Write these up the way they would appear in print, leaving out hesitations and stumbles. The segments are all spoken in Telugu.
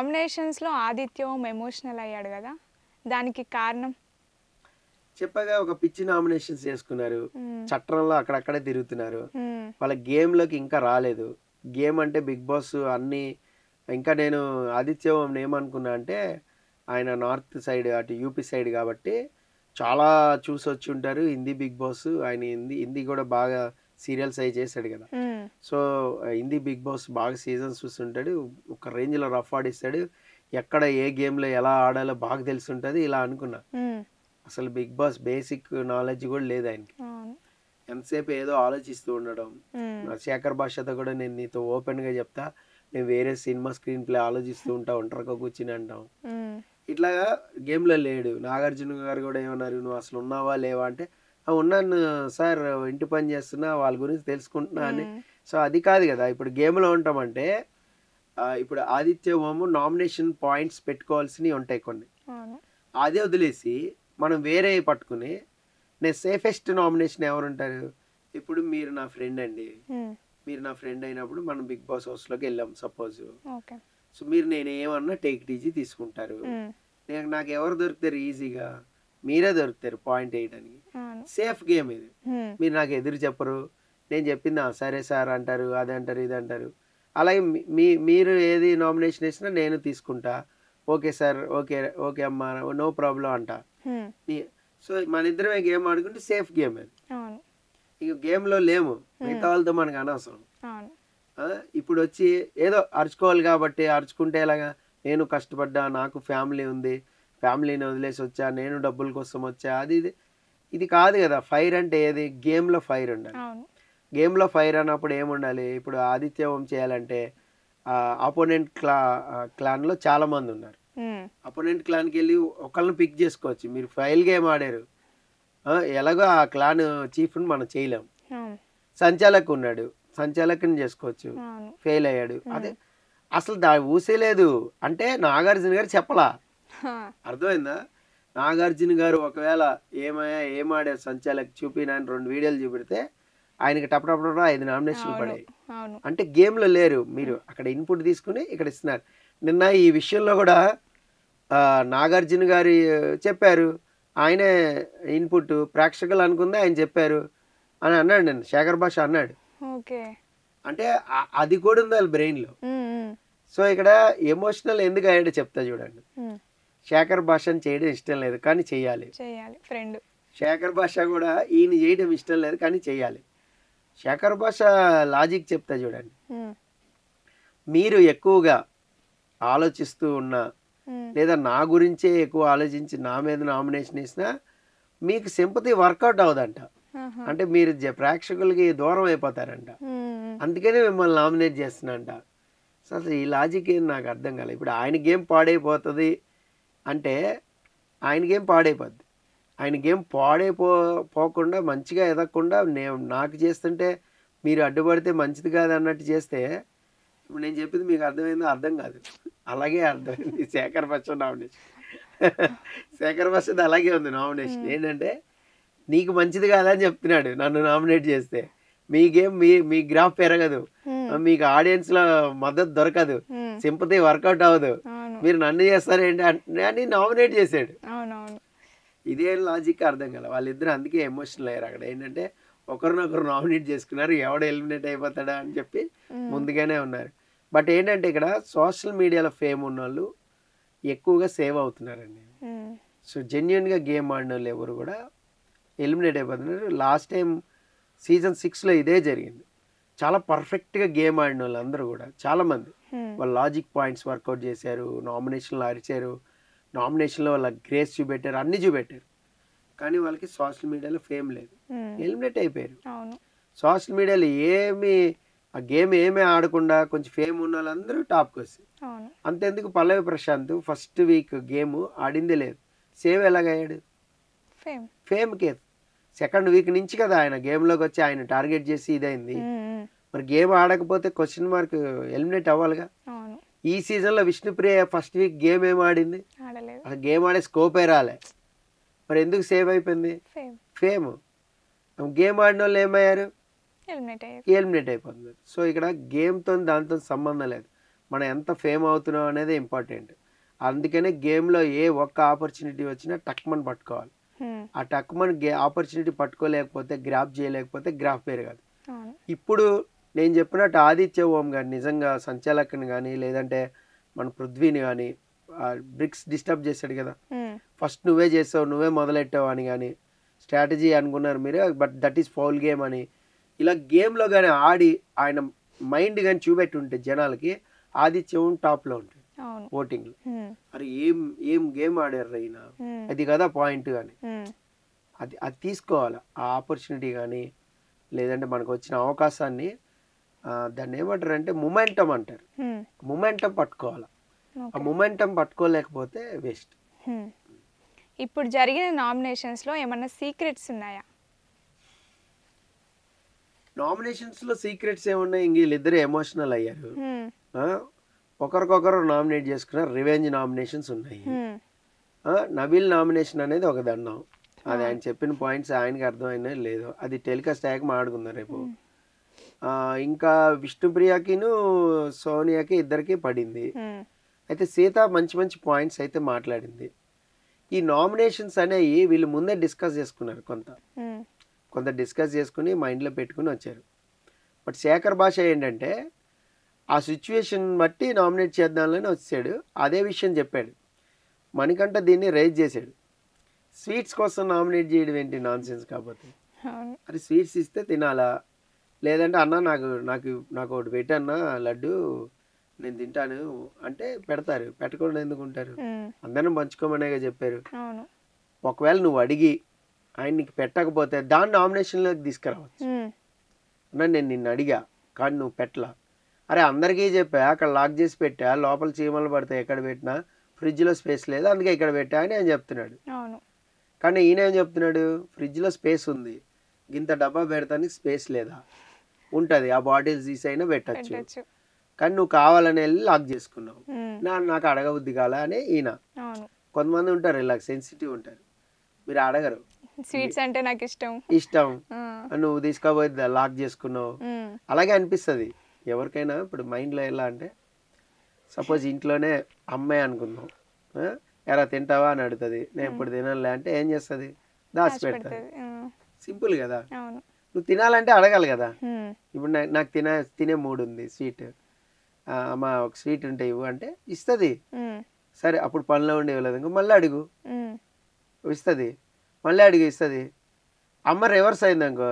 నామినేషన్స్‌లో ఆదిత్య ఓం ఎమోషనల్ అయ్యాడు గదా! దానికి కారణం? చెప్పగా ఒక పిచ్చి నామినేషన్స్ చేసుకున్నారు. హ్మ్. చట్రంలో అక్కడక్కడే తిరుగుతున్నారు. హ్మ్. వాళ్ళ గేమ్‌లోకి ఇంకా రాలేదు. గేమ్ అంటే 'బిగ్ బాస్' అన్నీ ఇంకా నేను ఆదిత్య ఓంని ఏమనుకున్నా అంటే, ఆయన నార్త్ సైడ్ అటు యూపీ సైడ్ కాబట్టి చాలా చూసొచ్చి ఉంటారు. హిందీ 'బిగ్ బాస్' ఆయన హిందీ కూడా బాగా సీరియల్స్ అయి చేశాడు కదా! హ్మ్. సో, హిందీ 'బిగ్ బాస్' బాగా సీజన్స్ చూస్తుంటాడు. ఒక రేంజ్‌లో రఫ్ ఆడిస్తాడు. ఎక్కడ ఏ గేమ్‌లో ఎలా ఆడాలో బాగా తెలిసుంటది ఇలా అనుకున్నా. హ్మ్. అసలు 'బిగ్ బాస్' బేసిక్ నాలెడ్జ్ కూడా లేదు ఆయనకి. అవును. ఎంతసేపు ఏదో ఆలోచిస్తూ ఉండడం. హ్మ్. శేఖర్ భాషతో కూడా నేను నీతో ఓపెన్‌గా చెప్తా. నేను వేరే సినిమా స్క్రీన్ ప్లే ఆలోచిస్తూ ఉంటా. ఒంటరిగా కూర్చొని అంటాం. హ్మ్. ఇట్లాగా గేమ్‌లో లేడు. నాగార్జున గారు కూడా ఏమన్నారు, "నువ్వు అసలు ఉన్నావా? లేవా?" అంటే, "ఆ! ఉన్నాను సార్. ఇంటి పని చేస్తున్నా. వాళ్ళ గురించి తెలుసుకుంటున్నా" అని. హ్మ్. సో, అది కాదు కదా! ఇప్పుడు గేమ్‌లో ఉంటామంటే ఇప్పుడు 'ఆదిత్య ఓము' నామినేషన్ పాయింట్స్ పెట్టుకోవాల్సినవి ఉంటాయి కొన్ని. అవును. అదే వదిలేసి మనం వేరేయి పట్టుకొని నేను సేఫెస్ట్ నామినేషన్ ఎవరుంటారు? ఇప్పుడు మీరు నా ఫ్రెండ్ అండి. హ్మ్. మీరు నా ఫ్రెండ్ అయినప్పుడు మనం 'బిగ్ బాస్' హౌస్‌లోకి వెళ్ళాం సపోజ్. ఓకే. సో, మీరు నేనేమన్నా టేక్ ఇట్ ఈజీ తీసుకుంటారు. హ్మ్. నాకెవరు దొరుకుతారు ఈజీగా? మీరే దొరుకుతారు పాయింట్ ఎయడానికి. అవును. సేఫ్ గేమ్ ఇది. హ్మ్. మీరు నాకు ఎదురు చెప్పరు. నేను చెప్పింది సరే సార్ అంటారు. అదంటారు, ఇదంటారు. అలాగే మీరు ఏది నామినేషన్ ఏసినా నేను తీసుకుంటా. Okay sir. ఓకే. ఓకే అమ్మా. నో ప్రాబ్లమ్ అంటా. హ్మ్. నీ సో, మనిద్దరమే గేమ్ ఆడుకుంటే సేఫ్ గేమ్ అది. అవును. ఇక గేమ్‌లో లేము. మిగతా హ్మ్. వాళ్ళతో మనకు అనవసరం. అవును. ఇప్పుడొచ్చి ఏదో అరుచుకోవాలి కాబట్టి అరుచుకుంటే ఎలాగా? నేను కష్టపడ్డా, నాకు ఫ్యామిలీ ఉంది. ఫ్యామిలీని వదిలేసొచ్చా, నేను డబ్బుల కోసం వచ్చా. అది ఇది. ఇది కాదు గదా! ఫైర్ అంటే ఏది? గేమ్‌లో ఫైర్ ఉండాలి. అవును. గేమ్‌లో ఫైర్ అన్నప్పుడు ఏముండాలి? ఇప్పుడు ఆదిత్య ఓం చేయాలంటే అపోనెంట్ క్లాన్‌లో చాలామందున్నారు. హ్మ్. అపోనెంట్ క్లాన్‌కెళ్ళి ఒకళ్ళని పిక్ జేసుకోవచ్చు. మీరు ఫైల్ గేమ్ ఆడారు. ఎలాగో ఆ క్లాన్ చీఫ్‌ని మనం చేయలేం. అవును. సంచాలక్ ఉన్నాడు. సంచాలకుని జేసుకోవచ్చు. అవును. ఫెయిల్ అయ్యాడు. హ్మ్. అదే అసలు ఊసే లేదు. అంటే నాగార్జున గారు చెప్పలా. ఆ! అర్థమైందా? నాగార్జున గారు ఒకవేళ ఏమయ్యా ఏం ఆడారు సంచాలక్ చూపినా అని 2 వీడియోలు చూపెడితే ఆయనకి టప టప టప 5 నామినేషన్‌లు అవును. పడాయి. అవును. అంటే గేమ్‌లో లేరు. మీరు హ్మ్. అక్కడ ఇన్‌పుట్ తీసుకొని ఇక్కడ ఇస్తున్నారు. నిన్న ఈ విషయంలో గూడా నాగార్జున గారు చెప్పారు. ఆయనే ఇన్‌పుట్ ప్రేక్షకులు అనుకుందే ఆయన చెప్పారు అని అన్నాడు నిన్న. శేఖర్ భాష అన్నాడు. ఓకే. అంటే అది కూడా ఉండాలి బ్రెయిన్‌లో. హ్మ్. హ్మ్. సో, ఇక్కడ ఎమోషనల్ ఎందుకయ్యాడో చెప్తా చూడండి. హ్మ్. శేఖర్ భాషని చేయడం ఇష్టం లేదు. కానీ చెయ్యాలి. చేయాలి. ఫ్రెండ్. శేఖర్ భాష గూడా ఈయన చేయడం ఇష్టం లేదు. కానీ చెయ్యాలి. శేఖర్ భాష లాజిక్ చెప్తా చూడండి. హ్మ్. మీరు ఎక్కువగా ఆలోచిస్తూ ఉన్నా, హ్మ్. లేదా నా గురించే ఎక్కువ ఆలోచించి నా మీద నామినేషన్ ఏసినా, మీకు సింపతి వర్కౌట్ అవ్వదంట. ఆహా! అంటే మీరు ప్రేక్షకులకి దూరం అయిపోతారంట. హ్మ్. హ్మ్. అందుకనే మిమ్మల్ని నామినేట్ చేస్తున్నానంట. సో, అసలు ఈ లాజిక్ ఏంది నాకు అర్థం కాలే. ఇప్పుడు ఆయన గేమ్ పాడైపోతది అంటే, ఆయన గేమ్ పాడైపోద్ది. ఆయన గేమ్ పోకుండా మంచిగా ఎదగకుండా నాకు చేస్తుంటే మీరు అడ్డుపడితే మంచిది కాదన్నట్టు చేస్తే, ఇప్పుడు నేను చెప్పింది మీకు అర్థమైందో అర్థం కాదు. అలాగే అర్థమైంది శేఖర్ బచ్చన్ నామినేషన్. శేఖర్ బచ్చన్‌ది అలాగే ఉంది నామినేషన్. హ్మ్. ఏంటంటే, నీకు మంచిది కాదని చెప్తున్నాడు నన్ను నామినేట్ చేస్తే. మీ గేమ్ మీ గ్రాఫ్ పెరగదు. హ్మ్. మీకు ఆడియన్స్‌లో మద్దతు దొరకదు. హ్మ్. సింపతి వర్కౌట్ అవ్వదు. అవును. మీరు నన్ను చేస్తారేంటి అని నామినేట్ చేసాడు. అవునవును. ఇదేం లాజిక్ అర్థం కాలే. వాళ్ళిద్దరూ అందుకే ఎమోషనల్ అయ్యారు అక్కడ. ఏంటంటే ఒకరినొకరు నామినేట్ చేసుకున్నారు. ఎవడు ఎలిమినేట్ అయిపోతాడా అని చెప్పి హ్మ్. ముందుగానే ఉన్నారు. బట్ ఏంటంటే ఇక్కడ సోషల్ మీడియాలో ఫేమ్ ఉన్నోళ్ళు ఎక్కువగా సేవ్ అవుతున్నారండి. హ్మ్. సో, జెన్యూన్‌గా గేమ్ ఆడినోళ్ళు ఎవరు కూడా ఎలిమినేట్ అయిపోతున్నారు. లాస్ట్ టైం సీజన్ 6లో ఇదే జరిగింది. చాలా పర్ఫెక్ట్‌గా గేమ్ ఆడినోళ్ళందరూ కూడా చాలామంది. హ్మ్. వాళ్ళ లాజిక్ పాయింట్స్ వర్కౌట్ చేశారు. నామినేషన్‌లో అరిచారు. నామినేషన్‌లో వాళ్ళ గ్రేస్ చూపెట్టారు. అన్నీ చూపెట్టారు. కానీ వాళ్ళకి సోషల్ మీడియాలో ఫేమ్ లేదు. హ్మ్. ఎలిమినేట్ అయిపోయారు. అవును. సోషల్ మీడియాలో ఆ గేమ్ ఏమీ ఆడకుండా కొంచెం ఫేమ్ ఉన్నోళ్ళందరూ టాప్‌కొచ్చారు. అవును. అంతెందుకు పల్లవి ప్రశాంత్ ఫస్ట్ వీక్ గేమ్ ఆడిందే లేదు. సేవ్ ఎలాగయ్యాడు? ఫేమ్. ఫేమ్‌కే. సెకండ్ వీక్ నుంచి కదా ఆయన గేమ్‌లోకొచ్చి ఆయన టార్గెట్ చేసి ఇదైంది. హ్మ్. హ్మ్. మరి గేమ్ ఆడకపోతే క్వెషన్ మార్క్ ఎలిమినేట్ అవ్వాలిగా. అవును. ఈ సీజన్‌లో విష్ణుప్రియ ఫస్ట్ వీక్ గేమ్ ఏం ఆడింది? ఆడలేదు. అసలు గేమ్ ఆడే స్కోపే రాలే. మరి ఎందుకు సేవ్ అయిపోయింది? ఫేమ్. ఫేమ్. గేమ్ ఆడినోళ్ళు ఏమయ్యారు? ఎలిమినేట్ అయ్యారు. ఎలిమినేట్ అయిపోతున్నారు. సో, ఇక్కడ గేమ్‌తోని దానితోని సంబంధం లేదు. మనం ఎంత ఫేమ్ అవుతున్నాం అనేది ఇంపార్టెంట్. అందుకనే గేమ్లో ఏ ఒక్క ఆపర్చునిటీ వచ్చినా టక్మని పట్టుకోవాలి. ఆ టక్మని ఆపర్చునిటీ పట్టుకోలేకపోతే, గ్రాప్ చేయలేకపోతే గ్రాఫ్ పెరగదు. ఇప్పుడు నేను చెప్పినట్టు ఆదిత్య ఓం గారు నిజంగా సంచాలకుని కానీ, లేదంటే మన పృథ్వీని కానీ బ్రిక్స్ డిస్టర్బ్ చేశాడు కదా, ఫస్ట్ నువ్వే చేసావు, నువ్వే మొదలెట్టావు అని కానీ స్ట్రాటజీ అనుకున్నారు మీరు, but that is foul game అని ఇలా గేమ్లో కానీ ఆడి ఆయన మైండ్ కానీ చూపెట్టి ఉంటే జనాలకి ఆదిత్యం టాప్లో ఉంటుంది ఓటింగ్లో. అరే ఏం గేమ్ ఆడారు అయిన, అది కదా పాయింట్ కానీ అది తీసుకోవాలి. ఆ ఆపర్చునిటీ కానీ లేదంటే మనకు వచ్చిన అవకాశాన్ని దాన్ని ఏమంటారు అంటే మొమెంటం అంటారు. మొమెంటం పట్టుకోవాలి. ఆ మొమెంటం పట్టుకోలేకపోతే వేస్ట్. ఇప్పుడు జరిగిన నామినేషన్స్లో ఏమన్నా సీక్రెట్స్ ఉన్నాయా? నామినేషన్స్లో సీక్రెట్స్ ఏమున్నాయి? ఇంక వీళ్ళిద్దరు ఎమోషనల్ అయ్యారు, ఒకరికొకరు నామినేట్ చేసుకున్నారు, రివెంజ్ నామినేషన్స్ ఉన్నాయి. నబీల్ నామినేషన్ అనేది ఒక దండం, అది ఆయన చెప్పిన పాయింట్స్ ఆయనకి అర్థమైనా లేదు, అది టెలికాస్ట్ అయ్యాక మాట్లాడుకుందాం రేపు. ఇంకా విష్ణుప్రియకిను సోనియాకి ఇద్దరికి పడింది. అయితే సీత మంచి మంచి పాయింట్స్ అయితే మాట్లాడింది. ఈ నామినేషన్స్ అనేవి వీళ్ళు ముందే డిస్కస్ చేసుకున్నారు, కొంత డిస్కస్ చేసుకుని మైండ్లో పెట్టుకుని వచ్చారు. బట్ శేఖర్ భాష ఏంటంటే ఆ సిచ్యువేషన్ బట్టి నామినేట్ చేద్దామని వచ్చాడు, అదే విషయం చెప్పాడు. మణికంఠ దీన్ని రైజ్ చేశాడు, స్వీట్స్ కోసం నామినేట్ చేయడం ఏంటి నాన్సెన్స్. కాబట్టి అది స్వీట్స్ ఇస్తే తినాలా, లేదంటే అన్న నాకు ఒకటి పెట్టన్నా లడ్డు నేను తింటాను అంటే పెడతారు, పెట్టకుండా ఎందుకు ఉంటారు, అందరం పంచుకోమనేగా చెప్పారు. ఒకవేళ నువ్వు అడిగి ఆయన నీకు పెట్టకపోతే దాన్ని నామినేషన్లోకి తీసుకురావచ్చు. అన్న నేను నిన్ను అడిగా కానీ నువ్వు పెట్టలా, అరే అందరికీ చెప్పా, అక్కడ లాక్ చేసి పెట్టా, లోపల చీమలు పడతాయి ఎక్కడ పెట్టినా, ఫ్రిడ్జ్లో స్పేస్ లేదు అందుకే ఇక్కడ పెట్టా అని ఆయన చెప్తున్నాడు. కానీ ఈయన ఏం చెప్తున్నాడు, ఫ్రిడ్జ్లో స్పేస్ ఉంది, ఇంత డబ్బా పెడతానికి స్పేస్ లేదా, ఉంటుంది, ఆ బాటిల్స్ తీసైనా పెట్టచ్చు, కానీ నువ్వు కావాలని వెళ్ళి లాక్ చేసుకున్నావు, నాకు అడగబుద్ధి కాల అని ఈయన. కొంతమంది ఉంటారు ఇలా సెన్సిటివ్ ఉంటారు, మీరు అడగరు, స్వీట్స్ అంటే నాకు ఇష్టం నువ్వు తీసుకోబోయి లాక్ చేసుకున్నావు. అలాగే అనిపిస్తుంది ఎవరికైనా. ఇప్పుడు మైండ్లో ఎలా అంటే సపోజ్ ఇంట్లోనే అమ్మాయి అనుకుందాం, ఎరా తింటావా అని అడుగుతుంది, నేను ఇప్పుడు తినాలే అంటే ఏం చేస్తుంది, దాచి పెడతాది. సింపుల్ కదా, నువ్వు తినాలంటే అడగాలి కదా. ఇప్పుడు నాకు తినే మూడు ఉంది, స్వీట్ అమ్మ ఒక స్వీట్ ఉంటే ఇవ్వు అంటే ఇస్తుంది. సరే అప్పుడు పనిలో ఉండి ఇవ్వలేదు ఇంకో మళ్ళీ అడుగు ఇస్తుంది, మళ్ళీ అడిగి ఇస్తుంది. అమ్మ రివర్స్ అయింది అనుకో,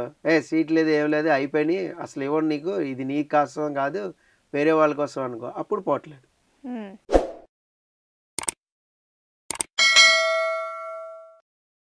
స్వీట్ లేదు ఏం లేదు అయిపోయినాయి అసలు ఇవ్వండి నీకు, ఇది నీ కోసం కాదు వేరే వాళ్ళ కోసం అనుకో, అప్పుడు పోవట్లేదు.